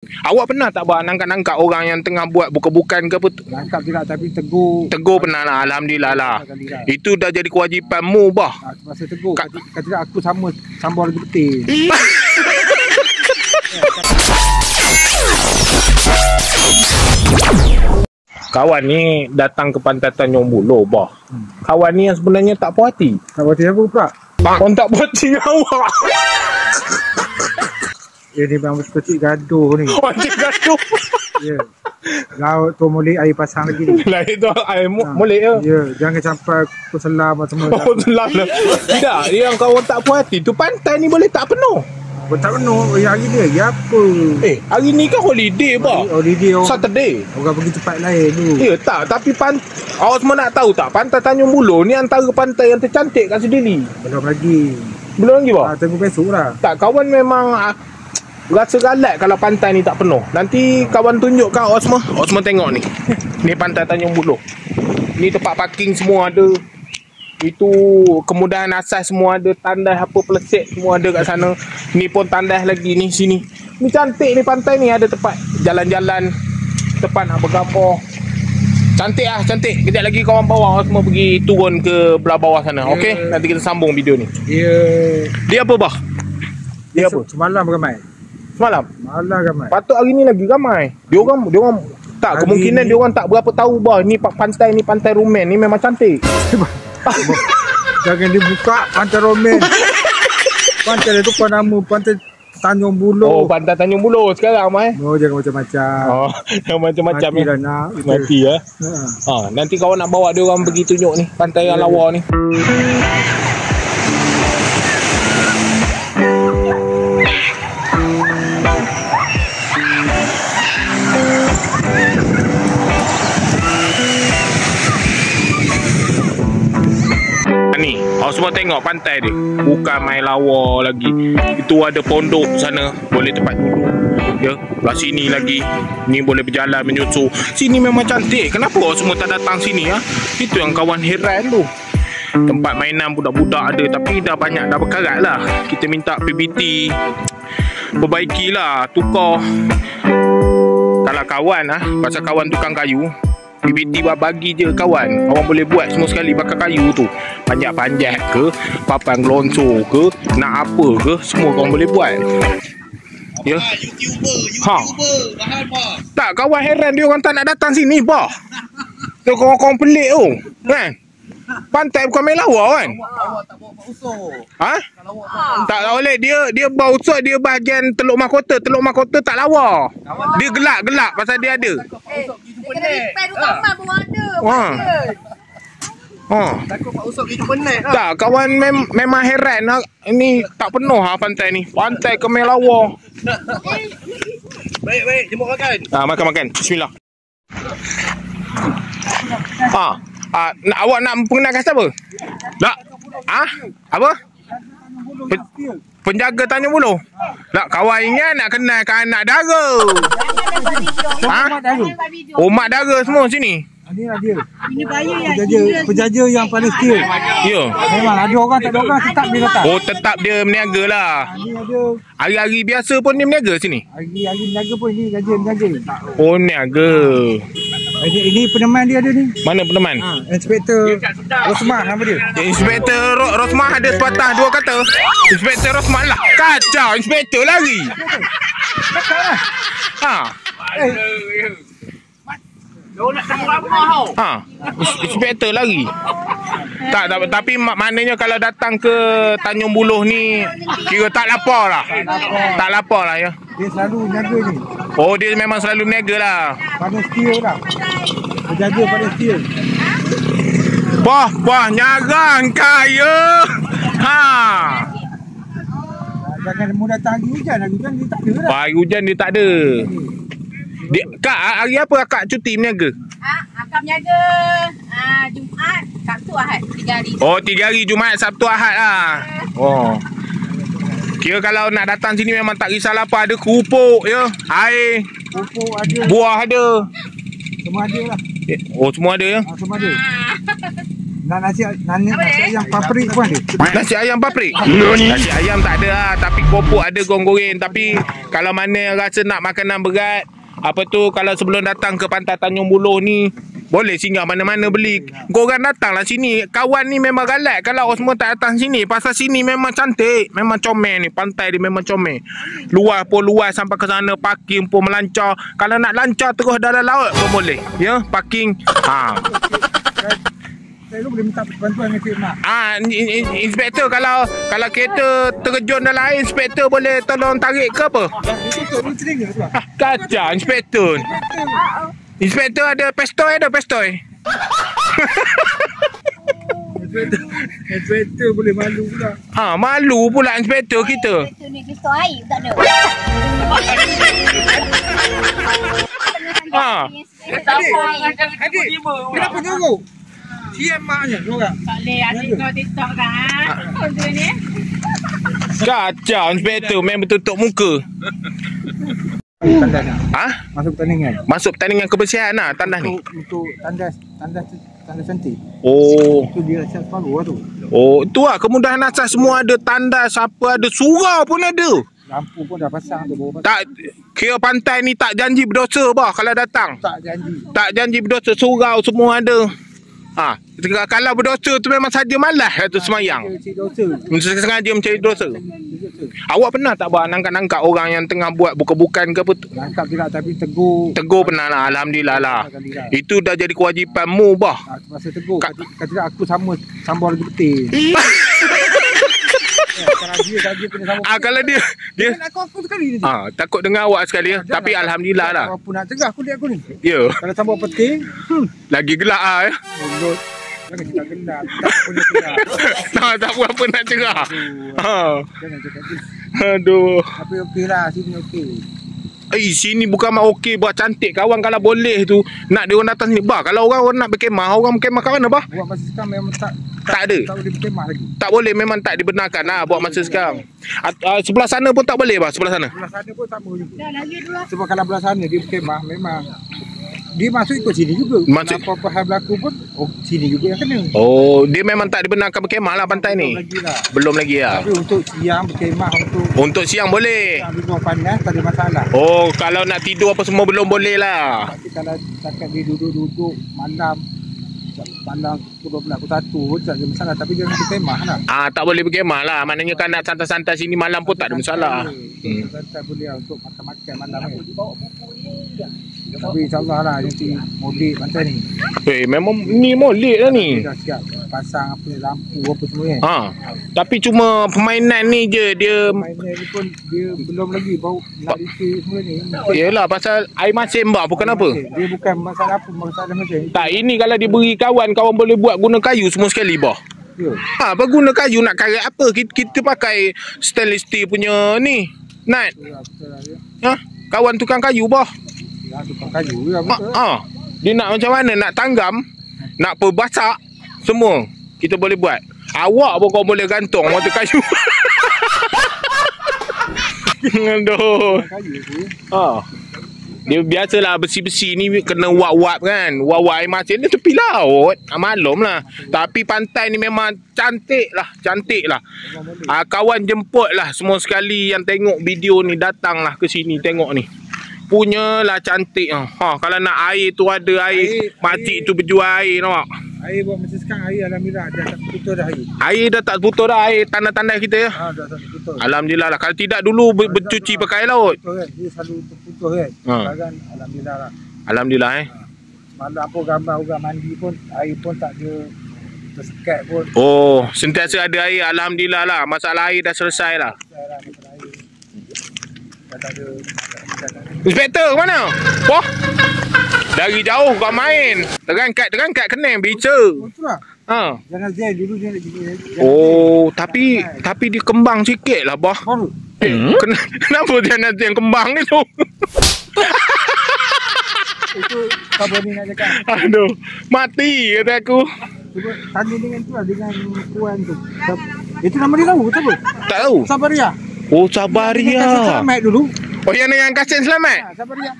Awak pernah tak buat nangkap-nangkap orang yang tengah buat bukan ke apa tu? Nangkap juga tapi tegur. Tegur pernah lah, alhamdulillah lah. Itu dah jadi kewajipanmu bah. Masa tegur kata aku sambal lagi betul. Kawan ni datang ke pantai Tanjung Buloh bah. Kawan ni yang sebenarnya tak puas hati. Tak puas hati apa pula? Orang tak puas hati awak. Dia ni memang kecil gaduh ni. Macam gaduh. Ya. Laut tu molek air pasang lagi ni. Lah itu air molek ya. Ya, jangan sampai aku selam semua. Oh selam lah. Tak, yang kawan tak puas hati tu pantai ni boleh tak penuh. Tak penuh. Hari dia ya apa? Hari ni kan holiday bah. Holiday orang. Saturday. Orang pergi tempat lain tu. Ya tak, tapi awak semua nak tahu tak, pantai Tanjung Buloh ni antara pantai yang tercantik kat sendiri. Belum lagi. Belum lagi bah? Tunggu besok lah. Tak, kawan memang rasa galat kalau pantai ni tak penuh. Nanti kawan tunjukkan awak semua tengok ni. Ni pantai Tanjung Buloh. Ni tempat parking semua ada. Itu kemudahan asas semua ada, tandas apa pelesik semua ada kat sana. Ni pun tandas lagi ni sini. Ni cantik ni pantai ni, ada tempat jalan-jalan, tempat nak bergambar. Cantik ah, cantik. Kejap lagi kawan bawa semua pergi turun ke belah bawah sana. Yeah. Okey, nanti kita sambung video ni. Ya. Dia apa bah? Dia apa? Semalam ramai. Semalam? Malam ramai. Patut hari ni lagi ramai. Dia orang tak, hari kemungkinan dia orang tak berapa tahu bah ni pantai Rumen ni memang cantik. Jangan dibuka pantai Rumen. Pantai itu apa nama? Pantai Tanjung Buloh. Oh, pantai Tanjung Buloh sekarang mai. Oh, jangan macam-macam. Oh, macam-macam mati lah nak. Mati ya. Nanti kawan nak bawa dia orang pergi tunjuk ni pantai yang lawa ni. Ni, awak semua tengok pantai dia. Bukan main lawa lagi. Itu ada pondok sana, boleh tempat duduk. Ya, belah sini lagi. Ni boleh berjalan menyusur. Sini memang cantik. Kenapa awak semua tak datang sini ya? Itu yang kawan heran tu. Tempat mainan budak-budak ada, tapi dah banyak dah berkarat lah. Kita minta PBT perbaikilah, tukar. Kalau kawan pasal kawan tukang kayu, PBT bagi je kawan. Orang boleh buat semua sekali pakai kayu tu. Panjat-panjat ke, papan gelonsor ke, nak apa ke, semua korang boleh buat. Ya. YouTuber bahan bah. Tak, kawan heran dia orang tak nak datang sini bah. Tu korang pelik tu. Kan? Pantai bukan main lawa kan? Awak tak bawa usuk. Tak boleh. Dia bau usuk, dia bahagian Teluk Mahkota. Teluk Mahkota tak lawa. Dia gelap pasal dia ada. Kena repair rumah pun ada. Takut Pak Usop itu penat lah. Tak, kawan memang heran lah. Ini tak penuh pantai ni. Pantai Kemelawa. Baik, jemput makan. Makan. Bismillah. Awak nak perkenalkan siapa? Tak. Apa? Penjaga Tanjung Buloh. Tak, kawan ingat nak kenalkan anak dara. Oh, mak dara semua sini. Inilah dia. Ini bayar Penjaja yang paling skill. Ya. Memang ada orang tak ada orang tetap dia datang. Oh, tetap dia berniaga lah. Ini ada Hari-hari biasa pun dia berniaga sini? hari-hari niaga pun ini menjaga. Oh, niaga. Ini peneman dia ada ni. Mana peneman? Inspektor Rosmah nama dia. Inspektor Rosmah ada sepatah dua kata. Inspektor Rosmah lah. Kacau, inspektor lari. Inspektor lari. Tak, tapi maknanya kalau datang ke Tanjung Buloh ni kira tak lapar lah. Tak lapar lah ya. Dia selalu niaga ni. Oh, dia memang selalu niaga lah. Pada skill lah. Penjaga pada skill. Wah, nyarang kaya. Jangan mudah datang hari hujan. Hari hujan dia tak ada lah. Hari hujan dia tak ada. Kak, hari apa akak cuti berniaga? Akak berniaga Jumaat, Sabtu, Ahad. 3 hari. Oh, 3 hari Jumaat, Sabtu, Ahad lah. Oh. Kira kalau nak datang sini memang tak risaulah apa. Ada kerupuk ya, air, Pupuk ada. buah ada. Semua ada lah. Oh, semua ada ya? Semua ada. nasi ayam paprik pun ada. Nasi ayam paprik? Nasi ayam tak ada lah. Tapi kopok ada goreng. Tapi kalau mana yang rasa nak makanan berat, apa tu, kalau sebelum datang ke Pantai Tanjung Buloh ni, boleh singgah mana-mana beli. Korang datanglah sini. Kawan ni memang galak kalau semua tak datang sini. Pasal sini memang cantik. Memang comel ni. Pantai dia memang comel. Luas pun luas sampai ke sana. Parking pun melancar. Kalau nak lancar terus dalam laut pun boleh. Ya, parking. Saya boleh minta bantuan dengan Cik Mak. Inspektor, kalau kereta terjun dalam air, inspektor boleh tolong tarik ke apa? Itu telinga tu lah. Kacau inspektor. Inspektor ada pestoi, Inspektor boleh malu pula. Malu pula inspektor kita. Itu ni pistol air tak ada. Adik, kenapa nyuruh? Siap maknya diorang. Tak boleh adik kau TikTok kan. Kontra ni. Kacau inspektor, memang tutup muka. Tandas. Masuk pertandingan. Masuk pertandingan kebersihan lah tandas ni. Untuk tandas cantik. Itu dia siap separuh lah tu. Itu lah kemudahan asas, semua ada tandas, apa ada, surau pun ada. Lampu pun dah pasang tu. Tak kira pantai ni tak janji berdosa bah kalau datang. Tak janji berdosa, surau semua ada. Kalau berdosa tu memang saja malas tu semayang. Sengaja mencari dosa. Awak pernah tak buat nangkap orang yang tengah buat bukan-bukan ke apa tu? Nangkap juga tapi tegur. Tegur pernah lah, alhamdulillah lah. Itu dah jadi kewajipanmu bah. Masa tegur kata aku sambal lagi betul. Kalau dia aku sekali ni. takut dengar awak sekali ya. Tapi alhamdulillah lah. Apa nak cegah kulit aku ni? Ya. Kalau sambal peting, lagi gelak ah ya. Jangan cakap gelap. Tak boleh cegah. Tak apa nak cerah. Jangan cakap gitu. Aduh. Tapi okeylah, sini okey. Sini bukan mak okey, buat cantik kawan. Kalau boleh tu nak dia orang datang sini. Bah, kalau orang nak berkemah, orang berkemah kat mana bah? Buat masa sekarang memang tak ada. Tak boleh berkemah lagi. Tak boleh, memang tak dibenarkan lah buat masa sekarang. Sebelah sana pun tak boleh bah, sebelah sana. Sebelah sana pun sama juga. Sebab kalau belah sana dia berkemah memang dia masuk ikut sini juga. Apa-apa hal berlaku pun sini juga yang kena. Dia memang tak dibenarkan berkemah lah pantai ni. Belum lagi lah. Tapi untuk siang berkemah untuk siang boleh. Siang duduk panas tak ada masalah. Kalau nak tidur apa semua belum boleh lah. Tapi kalau cakap dia duduk malam pukul 12 pukul 1 tak ada masalah. Tapi jangan berkemah lah. Tak boleh berkemah lah. Maknanya kan nak santai-santai sini malam pun tak ada masalah. Santai boleh untuk makan-makan malam ni. Tapi insyaAllah lah nanti molek pantai ni. Memang ni molek lah ni. Dia dah siap pasang apa lampu apa semua kan. Tapi cuma permainan ni je dia. Permainan ni pun dia belum lagi bau nak repair semua ni. Yelah pasal air masin bah, bukan apa. Dia bukan masalah apa, masalah mesin. Tak, ini kalau diberi kawan boleh buat guna kayu semua sekali bah. Apa guna kayu nak karet apa? Kita pakai stainless steel punya ni. Nat. Kawan tukang kayu bah. Tukang kayu ya betul. Dia nak macam mana? Nak tanggam, nak perbasak semua kita boleh buat. Awak pun kau boleh gantung motor kayu. Aduh. Dia biasalah besi-besi ni kena wap-wap kan. Wap-wap air masin dia tepi laut. Maklum lah. Tapi pantai ni memang cantik lah. Kawan jemput lah semua sekali yang tengok video ni, datang lah ke sini tengok ni. Punyalah cantik. Kalau nak air tu ada air makcik tu berjual air nampak. Air buat macam sekarang air alhamdulillah dah tak putus dah air. Air dah tak putus dah air tanda-tanda kita ya. Dah tak putus. Alhamdulillah lah. Kalau tidak dulu bercuci pakai laut. Betul kan. Dia selalu terputus kan. Sekarang alhamdulillah lah. Alhamdulillah Malam apa gambar orang mandi pun air pun tak ada tersekat pun. Sentiasa ada air alhamdulillah lah. Masalah air dah selesai lah. Inspektor mana? Dari jauh kau main. Terangkat kena bicara. Jangan zen dulu dia nak gini. Tapi dia kembang sikit lah bah. Kenapa dia nak yang kembang ni tu? Itu kabar ni nak cakap. Aduh, mati kata aku. Cuba tanya dengan tu lah, dengan puan tu. Itu nama dia tahu apa? Tak tahu. Sabaria. Sabaria. Selamat dulu. Yang dengan Kasim Selamat? Sabaria.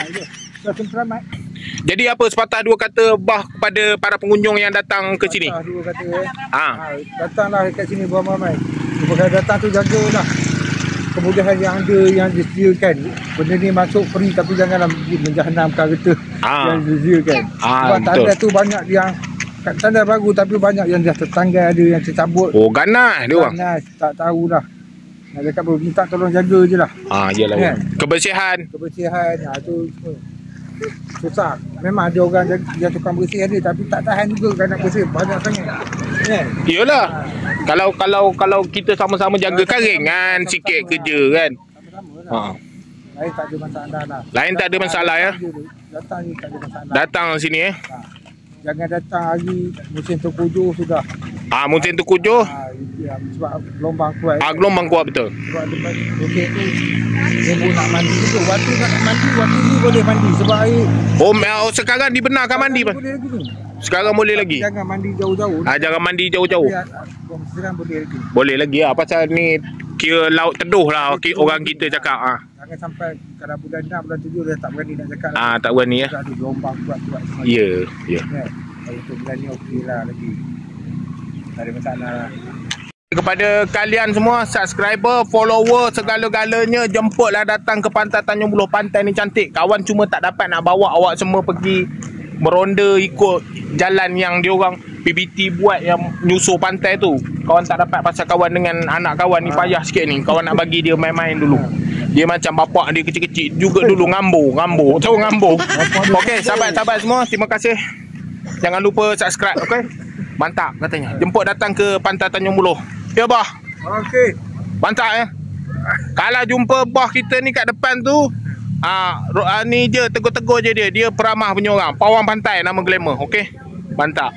Itu. Selamat. Jadi apa sepatah dua kata bah kepada para pengunjung yang datang ke sini? Dua kata Ha. datanglah kat sini beramai-ramai. Bukan datang tu jagalah kemudahan yang ada yang disediakan. Benda ni masuk free tapi janganlah menjahanamkan kereta yang disediakan. Sebab tanda tu banyak yang tanda baru tapi banyak yang dah tertanggal, ada yang tercabut. Oh, ganas dia orang. Ganas, tak tahulah. Nak cakap minta tolong jaga je lah. Yalah. Kan? Kebersihan. Tu semua susah. Memang ada orang yang tukang bersih ada tapi tak tahan juga kan nak bersih banyak sangat. Kan? Iyalah. Kalau kita sama-sama jaga kan ringan sikit kerja kan. Sama-sama lah. Lain tak ada masalah lah. Lain tak ada masalah ya. Datang ni tak ada masalah. Datang sini Jangan datang hari musim terkujuh sudah. Musim terkujuh. Sebab gelombang kuat. Gelombang kuat betul. Sebab musim tu ibu nak mandi juga. Waktu nak mandi, waktu ni boleh mandi sebab air. Sekarang dibenarkan mandi Pan? Boleh lagi ni. Sekarang boleh lagi. Jangan mandi jauh-jauh. Jangan mandi jauh-jauh. Sekarang boleh lagi. Boleh lagi pasal ni kira laut teduh lah orang kita cakap. Jangan sampai kalau bulan 6, bulan 7 dah tak berani nak cakap. Tak berani ya. Ada gelombang kuat-kuat. Ya. Kalau untuk bulan ni okey lah lagi. Tak ada masalah lah. Kepada kalian semua subscriber, follower, segala-galanya, jemputlah datang ke Pantai Tanjung Buloh. Pantai ni cantik. Kawan cuma tak dapat nak bawa awak semua pergi meronda ikut jalan yang diorang PBT buat yang nyusur pantai tu. Kawan tak dapat pasal kawan dengan anak kawan ni payah sikit ni. Kawan nak bagi dia main-main dulu. Dia macam bapak dia kecil-kecil juga dulu ngambur. Tahu ngambur. Okey, sahabat-sahabat semua, terima kasih. Jangan lupa subscribe, okey? Mantap katanya. Jemput datang ke Pantai Tanjung Buloh. Ya bah. Okey. Mantap ya. Kalau jumpa bah kita ni kat depan tu, ni je tegur-tegur je dia. Dia peramah punya orang. Pawang pantai nama glamour, okey? Mantap.